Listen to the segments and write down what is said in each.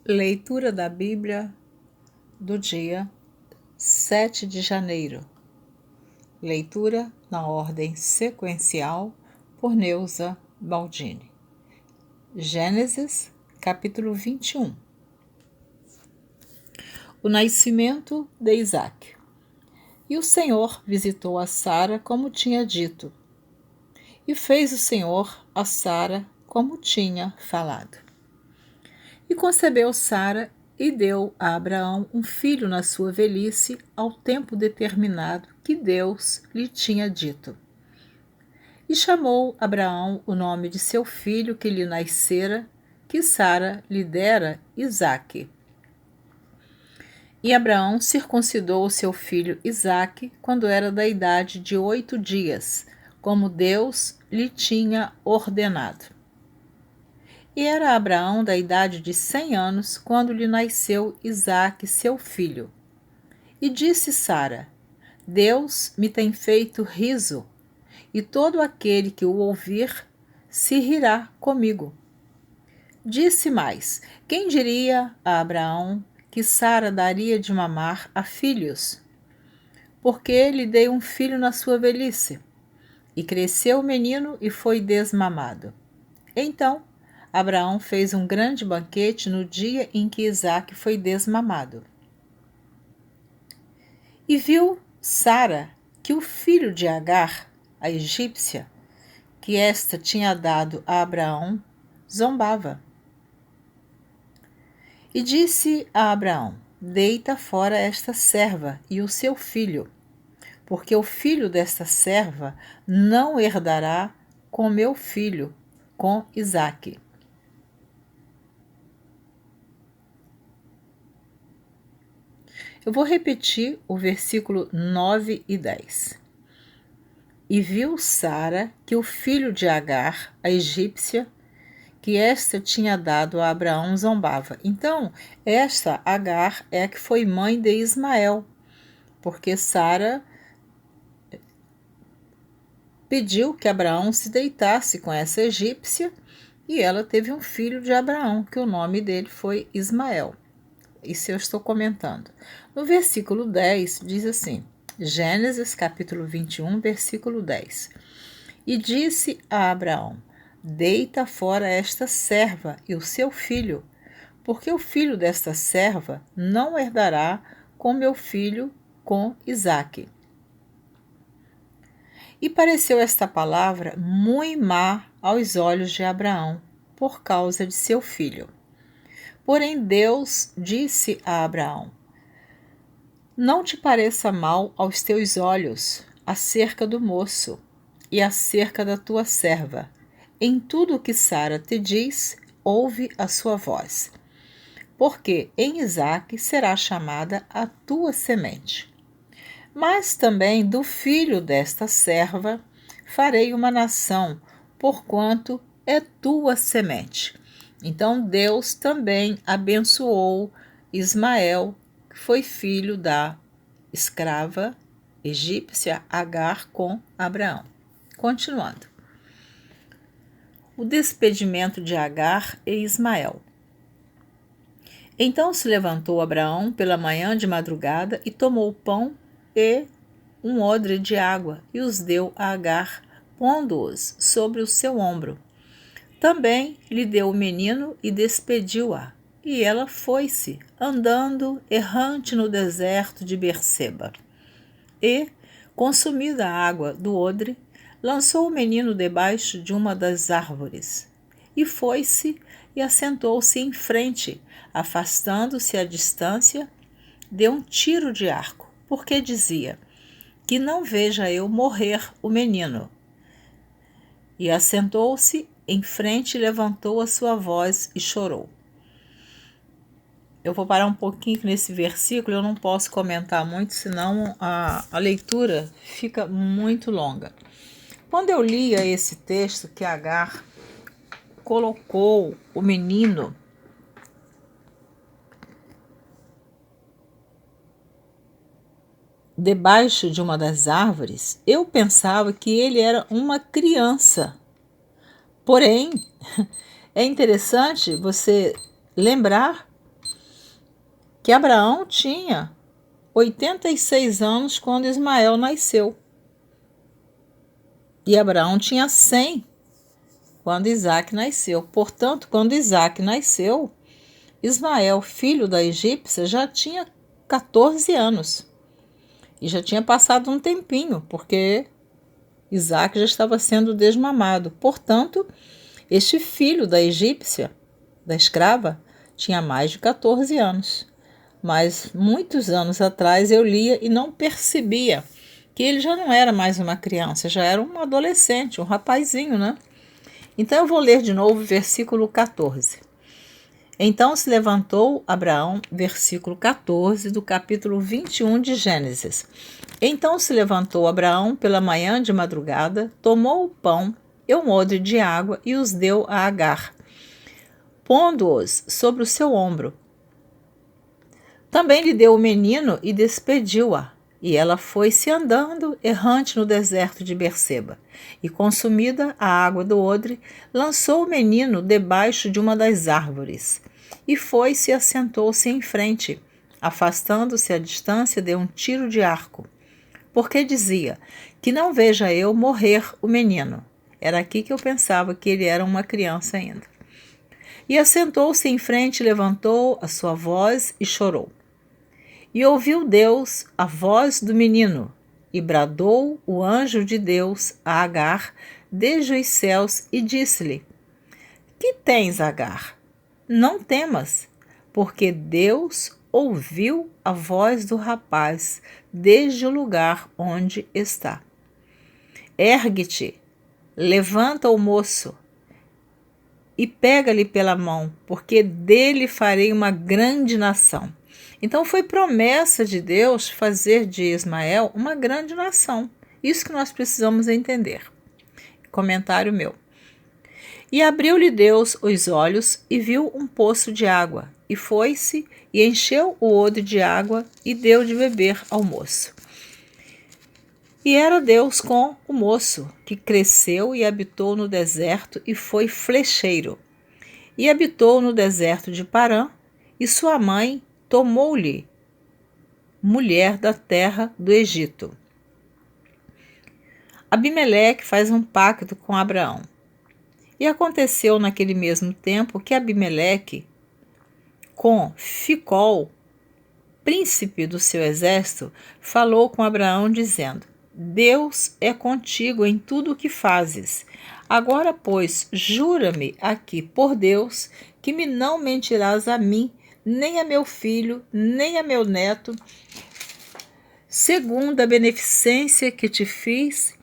Leitura da Bíblia do dia 7 de janeiro. Leitura na ordem sequencial por Neuza Baldini. Gênesis, capítulo 21. O nascimento de Isaque. E o Senhor visitou a Sara como tinha dito, e fez o Senhor a Sara como tinha falado. E concebeu Sara e deu a Abraão um filho na sua velhice, ao tempo determinado que Deus lhe tinha dito. E chamou Abraão o nome de seu filho que lhe nascera, que Sara lhe dera, Isaque. E Abraão circuncidou o seu filho Isaque quando era da idade de 8 dias, como Deus lhe tinha ordenado. E era Abraão da idade de 100 anos, quando lhe nasceu Isaque, seu filho. E disse Sara: Deus me tem feito riso, e todo aquele que o ouvir se rirá comigo. Disse mais: quem diria a Abraão que Sara daria de mamar a filhos? Porque lhe dei um filho na sua velhice. E cresceu o menino e foi desmamado. Então Abraão fez um grande banquete no dia em que Isaque foi desmamado. E viu Sara que o filho de Agar, a egípcia, que esta tinha dado a Abraão, zombava. E disse a Abraão: deita fora esta serva e o seu filho, porque o filho desta serva não herdará com meu filho, com Isaque. Eu vou repetir o versículo 9 e 10. E viu Sara que o filho de Agar, a egípcia, que esta tinha dado a Abraão, zombava. Então, esta Agar é a que foi mãe de Ismael, porque Sara pediu que Abraão se deitasse com essa egípcia e ela teve um filho de Abraão, que o nome dele foi Ismael. Isso eu estou comentando. No versículo 10 diz assim, Gênesis capítulo 21, versículo 10. E disse a Abraão: deita fora esta serva e o seu filho, porque o filho desta serva não herdará com meu filho, com Isaque. E pareceu esta palavra muito má aos olhos de Abraão, por causa de seu filho. Porém Deus disse a Abraão: não te pareça mal aos teus olhos acerca do moço e acerca da tua serva. Em tudo o que Sara te diz, ouve a sua voz. Porque em Isaque será chamada a tua semente. Mas também do filho desta serva farei uma nação, porquanto é tua semente. Então Deus também abençoou Ismael, que foi filho da escrava egípcia Agar com Abraão. Continuando. O despedimento de Agar e Ismael. Então se levantou Abraão pela manhã de madrugada e tomou pão e um odre de água e os deu a Agar, pondo-os sobre o seu ombro. Também lhe deu o menino e despediu-a, e ela foi-se, andando errante no deserto de Berseba. E, consumida a água do odre, lançou o menino debaixo de uma das árvores. E foi-se e assentou-se em frente, afastando-se à distância, deu um tiro de arco, porque dizia: que não veja eu morrer o menino. E assentou-se em frente, levantou a sua voz e chorou. Eu vou parar um pouquinho nesse versículo, eu não posso comentar muito, senão a leitura fica muito longa. Quando eu lia esse texto que Agar colocou o menino debaixo de uma das árvores, eu pensava que ele era uma criança. Porém, é interessante você lembrar que Abraão tinha 86 anos quando Ismael nasceu. E Abraão tinha 100 quando Isaque nasceu. Portanto, quando Isaque nasceu, Ismael, filho da egípcia, já tinha 14 anos. E já tinha passado um tempinho, porque Isaque já estava sendo desmamado. Portanto, este filho da egípcia, da escrava, tinha mais de 14 anos. Mas muitos anos atrás eu lia e não percebia que ele já não era mais uma criança, já era um adolescente, um rapazinho, né? Então eu vou ler de novo o versículo 14. Então se levantou Abraão, versículo 14 do capítulo 21 de Gênesis. Então se levantou Abraão pela manhã de madrugada, tomou o pão e um odre de água e os deu a Agar, pondo-os sobre o seu ombro. Também lhe deu o menino e despediu-a. E ela foi-se andando, errante no deserto de Berseba. E, consumida a água do odre, lançou o menino debaixo de uma das árvores. E foi-se e assentou-se em frente, afastando-se à distância de um tiro de arco. Porque dizia, que não veja eu morrer o menino. Era aqui que eu pensava que ele era uma criança ainda. E assentou-se em frente, levantou a sua voz e chorou. E ouviu Deus a voz do menino, e bradou o anjo de Deus a Agar desde os céus, e disse-lhe: Que tens, Agar? Não temas, porque Deus ouviu a voz do rapaz desde o lugar onde está. Ergue-te, levanta o moço, e pega-lhe pela mão, porque dele farei uma grande nação. Então foi promessa de Deus fazer de Ismael uma grande nação. Isso que nós precisamos entender. Comentário meu. E abriu-lhe Deus os olhos e viu um poço de água, e foi-se e encheu o odre de água e deu de beber ao moço. E era Deus com o moço, que cresceu e habitou no deserto e foi flecheiro. E habitou no deserto de Parã, e sua mãe tomou-lhe mulher da terra do Egito. Abimeleque faz um pacto com Abraão. E aconteceu naquele mesmo tempo que Abimeleque, com Ficol, príncipe do seu exército, falou com Abraão, dizendo: Deus é contigo em tudo o que fazes. Agora, pois, jura-me aqui por Deus que me não mentirás a mim, nem a meu filho, nem a meu neto, segundo a beneficência que te fiz,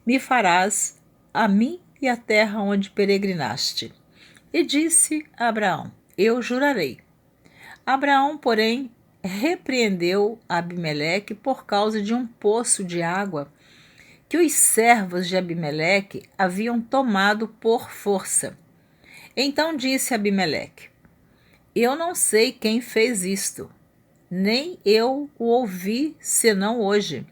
me farás a mim e a terra onde peregrinaste. E disse a Abraão: Eu jurarei. Abraão, porém, repreendeu Abimeleque por causa de um poço de água que os servos de Abimeleque haviam tomado por força. Então disse Abimeleque: Eu não sei quem fez isto, nem eu o ouvi, senão hoje.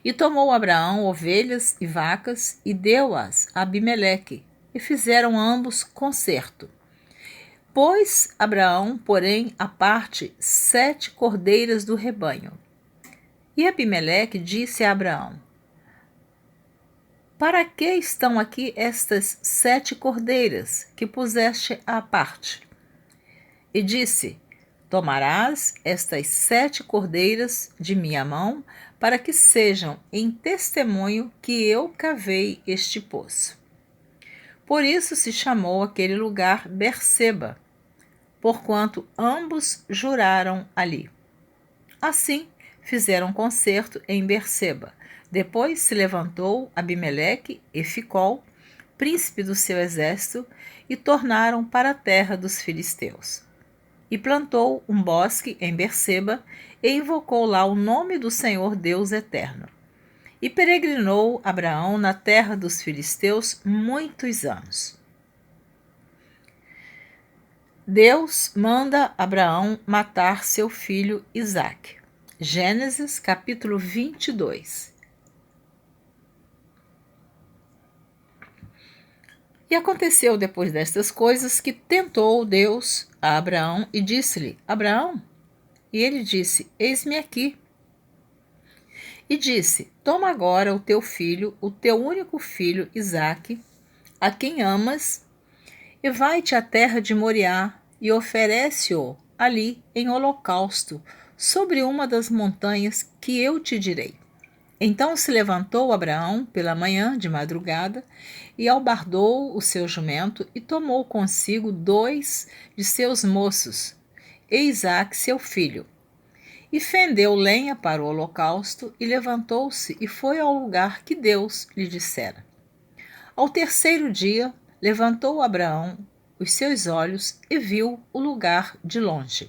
E tomou Abraão ovelhas e vacas e deu-as a Abimeleque, e fizeram ambos concerto. Pôs Abraão, porém, à parte 7 cordeiras do rebanho. E Abimeleque disse a Abraão: Para que estão aqui estas 7 cordeiras que puseste à parte? E disse: Tomarás estas 7 cordeiras de minha mão, para que sejam em testemunho que eu cavei este poço. Por isso se chamou aquele lugar Berseba, porquanto ambos juraram ali. Assim fizeram concerto em Berseba. Depois se levantou Abimeleque e Ficol, príncipe do seu exército, e tornaram para a terra dos filisteus. E plantou um bosque em Berseba e invocou lá o nome do Senhor Deus eterno. E peregrinou Abraão na terra dos filisteus muitos anos. Deus manda Abraão matar seu filho Isaque. Gênesis capítulo 22. E aconteceu depois destas coisas que tentou Deus a Abraão e disse-lhe: Abraão? E ele disse: Eis-me aqui. E disse: Toma agora o teu filho, o teu único filho, Isaque, a quem amas, e vai-te à terra de Moriá e oferece-o ali em holocausto, sobre uma das montanhas que eu te direi. Então se levantou Abraão pela manhã de madrugada e albardou o seu jumento e tomou consigo 2 de seus moços, e Isaque seu filho. E fendeu lenha para o holocausto e levantou-se e foi ao lugar que Deus lhe dissera. Ao terceiro dia, levantou Abraão os seus olhos e viu o lugar de longe.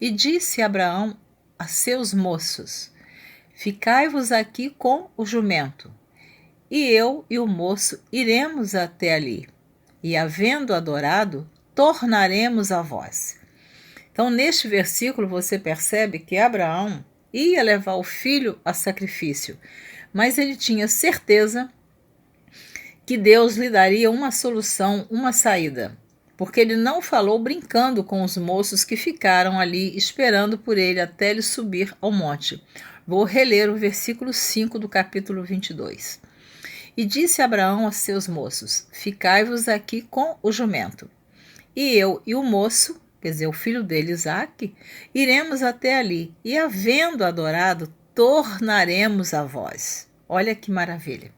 E disse Abraão a seus moços: Ficai-vos aqui com o jumento, e eu e o moço iremos até ali, e havendo adorado, tornaremos a vós. Então, neste versículo, você percebe que Abraão ia levar o filho a sacrifício, mas ele tinha certeza que Deus lhe daria uma solução, uma saída, porque ele não falou brincando com os moços que ficaram ali esperando por ele até ele subir ao monte. Vou reler o versículo 5 do capítulo 22. E disse Abraão a seus moços: Ficai-vos aqui com o jumento, e eu e o moço, quer dizer, o filho dele, Isaque, iremos até ali, e havendo adorado, tornaremos a vós. Olha que maravilha.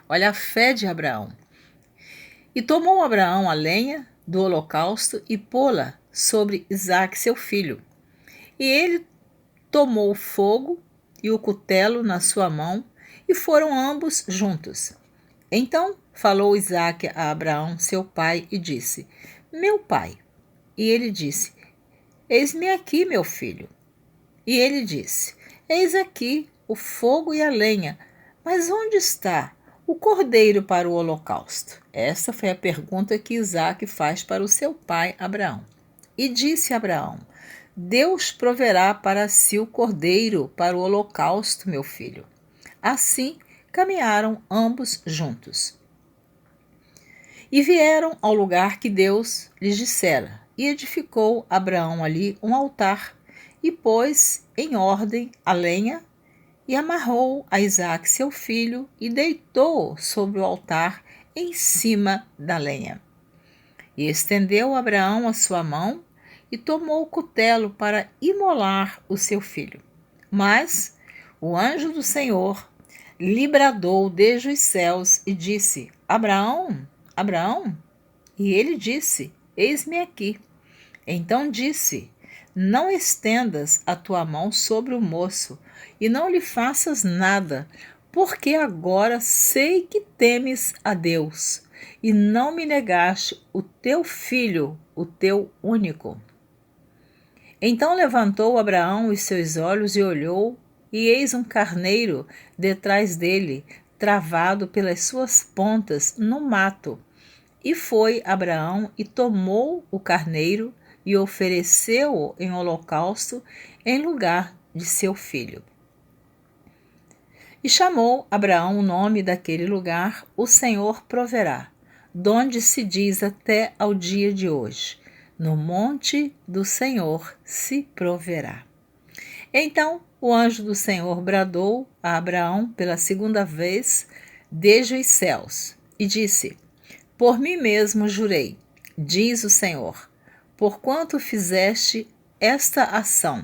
Olha a fé de Abraão. E tomou Abraão a lenha do holocausto e pô-la sobre Isaque, seu filho. E ele tomou o fogo e o cutelo na sua mão, e foram ambos juntos. Então falou Isaque a Abraão, seu pai, e disse: Meu pai. E ele disse: Eis-me aqui, meu filho. E ele disse: Eis aqui o fogo e a lenha, mas onde está o cordeiro para o holocausto? Essa foi a pergunta que Isaque faz para o seu pai Abraão. E disse Abraão: Deus proverá para si o cordeiro para o holocausto, meu filho. Assim caminharam ambos juntos. E vieram ao lugar que Deus lhes dissera, e edificou Abraão ali um altar, e pôs em ordem a lenha, e amarrou a Isaque seu filho, e deitou-o sobre o altar em cima da lenha. E estendeu Abraão a sua mão, e tomou o cutelo para imolar o seu filho. Mas o anjo do Senhor lhe bradou desde os céus, e disse: Abraão, Abraão? E ele disse: Eis-me aqui. Então disse: Não estendas a tua mão sobre o moço, e não lhe faças nada, porque agora sei que temes a Deus, e não me negaste o teu filho, o teu único. Então levantou Abraão os seus olhos e olhou, e eis um carneiro detrás dele, travado pelas suas pontas no mato. E foi Abraão e tomou o carneiro e ofereceu-o em holocausto em lugar de seu filho. E chamou Abraão o nome daquele lugar: O Senhor proverá, donde se diz até ao dia de hoje: No monte do Senhor se proverá. Então o anjo do Senhor bradou a Abraão pela segunda vez desde os céus e disse: Por mim mesmo jurei, diz o Senhor, porquanto fizeste esta ação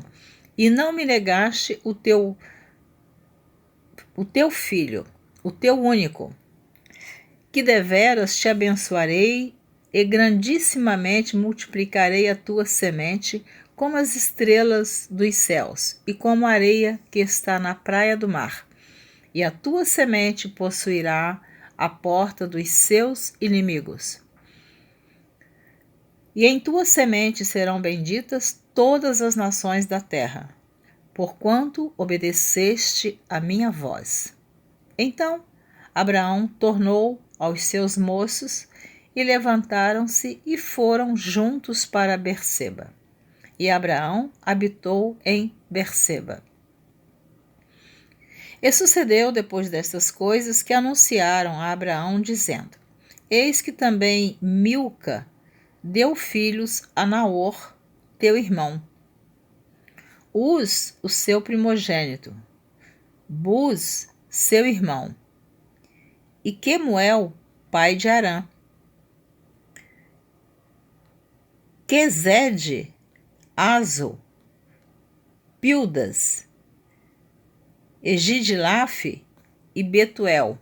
e não me negaste o teu filho, o teu único, que deveras te abençoarei e grandissimamente multiplicarei a tua semente como as estrelas dos céus e como a areia que está na praia do mar. E a tua semente possuirá a porta dos seus inimigos. E em tua semente serão benditas todas as nações da terra, porquanto obedeceste a minha voz. Então Abraão tornou aos seus moços, e levantaram-se e foram juntos para Berseba. E Abraão habitou em Berseba. E sucedeu depois destas coisas que anunciaram a Abraão, dizendo: Eis que também Milca deu filhos a Naor, teu irmão, Uz, o seu primogênito, Buz, seu irmão, e Quemuel, pai de Arã, Quezede, Azo, Pildas, Egidilaf e Betuel.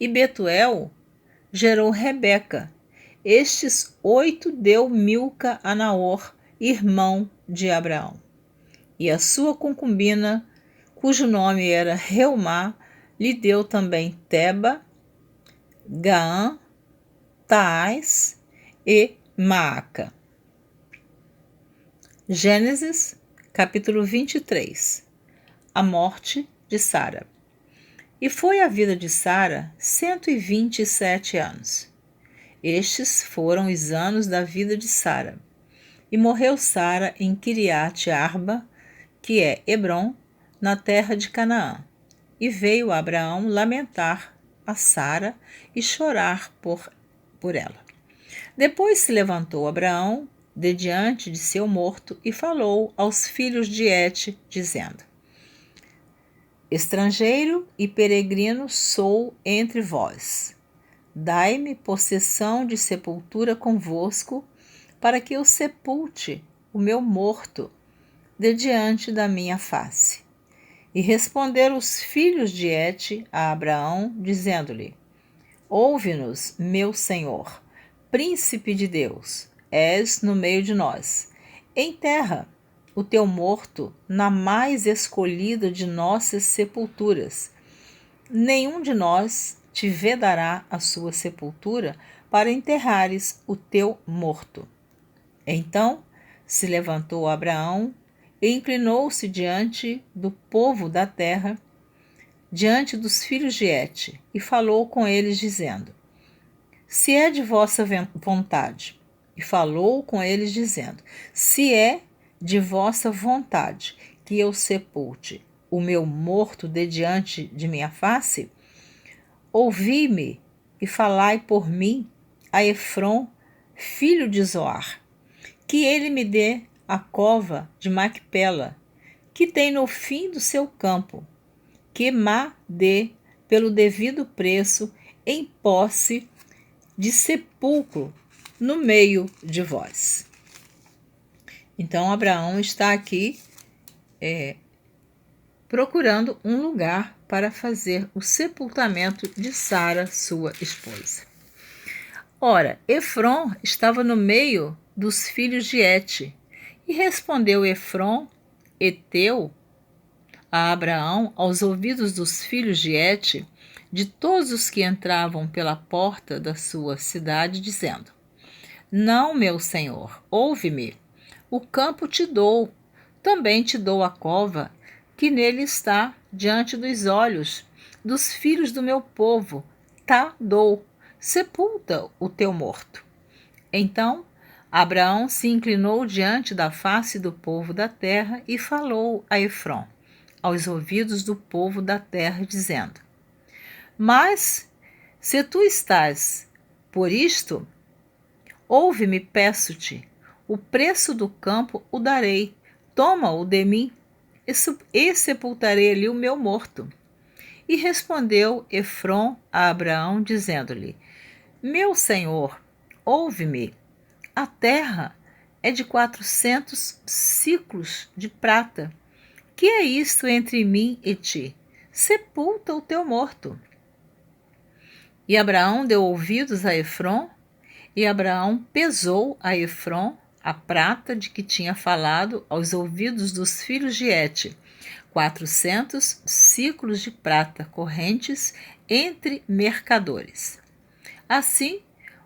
E Betuel gerou Rebeca. Estes 8 deu Milca a Naor, irmão de Abraão. E a sua concubina, cujo nome era Reumá, lhe deu também Teba, Gaã, Taás e Maaca. Gênesis, capítulo 23. A morte de Sara. E foi a vida de Sara 127 anos. Estes foram os anos da vida de Sara. E morreu Sara em Quiriate Arba, que é Hebrom, na terra de Canaã. E veio Abraão lamentar a Sara e chorar por ela. Depois se levantou Abraão de diante de seu morto e falou aos filhos de Et, dizendo: Estrangeiro e peregrino sou entre vós. Dai-me possessão de sepultura convosco, para que eu sepulte o meu morto de diante da minha face. E responderam os filhos de Et a Abraão, dizendo-lhe: Ouve-nos, meu senhor, príncipe de Deus, és no meio de nós. Enterra o teu morto na mais escolhida de nossas sepulturas. Nenhum de nós te vedará a sua sepultura para enterrares o teu morto. Então se levantou Abraão e inclinou-se diante do povo da terra, diante dos filhos de Et, e falou com eles, dizendo: Se é de vossa vontade. E falou com eles, dizendo: Se é de vossa vontade que eu sepulte o meu morto de diante de minha face, ouvi-me e falai por mim a Efrom, filho de Zoar, que ele me dê a cova de Macpela, que tem no fim do seu campo, que má dê pelo devido preço em posse de sepulcro no meio de vós. Então Abraão está aqui procurando um lugar para fazer o sepultamento de Sara, sua esposa. Ora, Efrom estava no meio dos filhos de Et, e respondeu Efrom, heteu, a Abraão aos ouvidos dos filhos de Et, de todos os que entravam pela porta da sua cidade, dizendo: Não, meu senhor, ouve-me, o campo te dou, também te dou a cova, que nele está, diante dos olhos dos filhos do meu povo, tá dou, sepulta o teu morto. Então Abraão se inclinou diante da face do povo da terra e falou a Efrom, aos ouvidos do povo da terra, dizendo: Mas, se tu estás por isto, ouve-me, peço-te, o preço do campo o darei, toma-o de mim, e sepultarei ali o meu morto. E respondeu Efrom a Abraão, dizendo-lhe: Meu senhor, ouve-me, a terra é de 400 siclos de prata. Que é isto entre mim e ti? Sepulta o teu morto. E Abraão deu ouvidos a Efrom, e Abraão pesou a Efrom a prata de que tinha falado aos ouvidos dos filhos de Et, 400 siclos de prata correntes entre mercadores. Assim,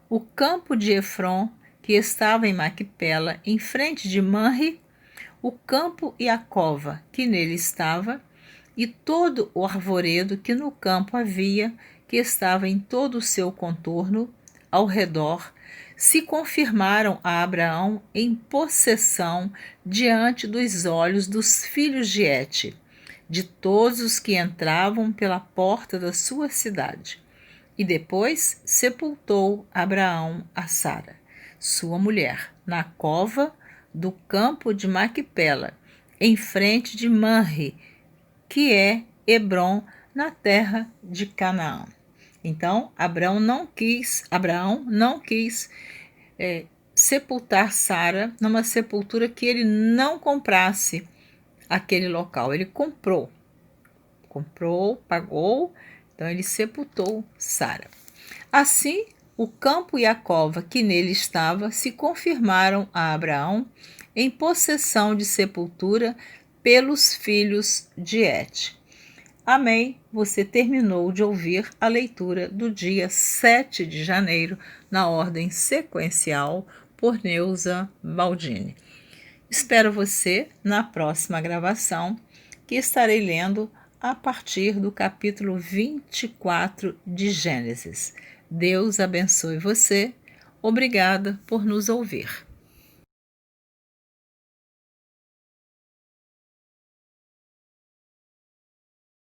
o campo de Efrom, que estava em Macpela, em frente de Manre, o campo e a cova que nele estava, e todo o arvoredo que no campo havia, que estava em todo o seu contorno, ao redor, se confirmaram a Abraão em possessão diante dos olhos dos filhos de Et, de todos os que entravam pela porta da sua cidade. E depois sepultou Abraão a Sara, sua mulher, na cova do campo de Macpela, em frente de Manre, que é Hebrom, na terra de Canaã. Então, Abraão não quis sepultar Sara numa sepultura que ele não comprasse aquele local. Ele comprou, pagou, então ele sepultou Sara. Assim, o campo e a cova que nele estava se confirmaram a Abraão em possessão de sepultura pelos filhos de Et. Amém. Você terminou de ouvir a leitura do dia 7 de janeiro, na ordem sequencial, por Neuza Baldini. Espero você na próxima gravação, que estarei lendo a partir do capítulo 24 de Gênesis. Deus abençoe você. Obrigada por nos ouvir.